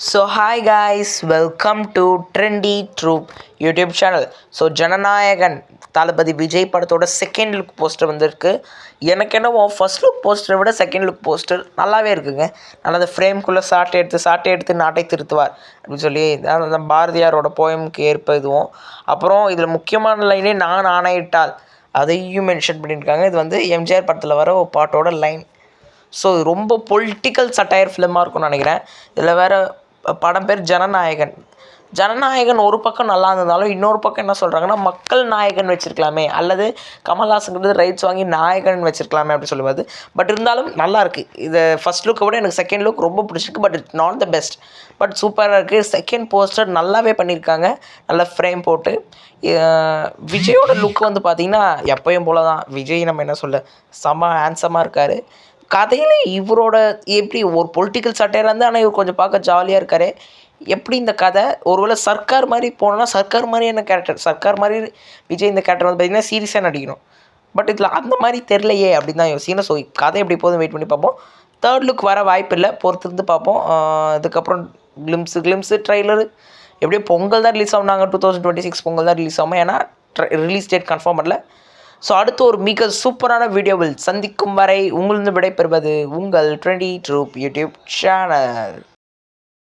So hi guys, welcome to Trendy Troop YouTube channel. So Jananayagan Thalapathy Vijay படத்தோட second look poster வந்திருக்கு. எனக்கு என்னவோ first look போஸ்டரை விட செகண்ட் லுக் போஸ்டர் நல்லாவே இருக்குங்க. நல்லா அந்த ஃப்ரேம்குள்ளே சாட்டை எடுத்து நாட்டை திருத்துவார் அப்படின்னு சொல்லி அந்த பாரதியாரோட போயமுக்கு ஏற்ப இதுவும். அப்புறம் இதில் முக்கியமான லைனே நான் ஆணையிட்டால் அதையும் மென்ஷன் பண்ணியிருக்காங்க. இது வந்து எம்ஜிஆர் படத்தில் வர ஒரு பாட்டோட லைன். ஸோ ரொம்ப பொலிட்டிக்கல் சட்டையர் ஃபிலிமாக இருக்கும்னு நினைக்கிறேன். இதில் வேறு படம் பேர் ஜனநாயகன். ஜனநாயகன் ஒரு பக்கம் நல்லா இருந்ததாலும் இன்னொரு பக்கம் என்ன சொல்கிறாங்கன்னா மக்கள் நாயகன் வச்சுருக்கலாமே, அல்லது கமல்ஹாசன்கிறது ரைட்ஸ் வாங்கி நாயகன் வச்சுருக்கலாமே அப்படின்னு சொல்லுவாது. பட் இருந்தாலும் நல்லாயிருக்கு. இது ஃபஸ்ட் லுக்கை விட எனக்கு செகண்ட் லுக் ரொம்ப பிடிச்சிருக்கு. But it's not the best, but சூப்பராக இருக்குது. செகண்ட் போஸ்டர் நல்லாவே பண்ணியிருக்காங்க, நல்லா ஃப்ரேம் போட்டு. விஜயோட லுக் வந்து பார்த்திங்கன்னா எப்பயும் போல தான். விஜய் நம்ம என்ன சொல்ல, செம்ம ஹேண்ட்ஸமாக இருக்கார். கதையில் இவரோட எப்படி ஒரு பொலிட்டிக்கல் சட்டையாக இருந்தால், ஆனால் இவர் கொஞ்சம் பார்க்க ஜாலியாக இருக்கார். எப்படி இந்த கதை ஒருவேளை சர்க்கார் மாதிரி போனோன்னா சர்க்கார் மாதிரியான கேரக்டர், சர்க்கார் மாதிரி விஜய் இந்த கேரக்டர் வந்து பார்த்திங்கன்னா சீரியஸாக நடிக்கணும். பட் இதில் அந்த மாதிரி தெரிலையே அப்படின்னு தான் யோசிக்கணும். ஸோ கதை எப்படி போதும் வெயிட் பண்ணி பார்ப்போம். தேர்ட் லுக் வர வாய்ப்பு இல்லை, பொறுத்திருந்து பார்ப்போம். இதுக்கப்புறம் கிளிம்ஸு ட்ரைலரு எப்படியும் பொங்கல் தான் ரிலீஸ் ஆகுனாங்க. 2026 பொங்கல் தான் ரிலீஸ் ஆகும். ஏன்னா ரிலீஸ் டேட் கன்ஃபார்ம் பண்ணல. ஸோ அடுத்து ஒரு மிக சூப்பரான வீடியோவில் சந்திக்கும் வரை உங்களிருந்து விடைபெறுவது உங்கள் ட்ரெண்டி ட்ரூப் யூடியூப் சேனல்.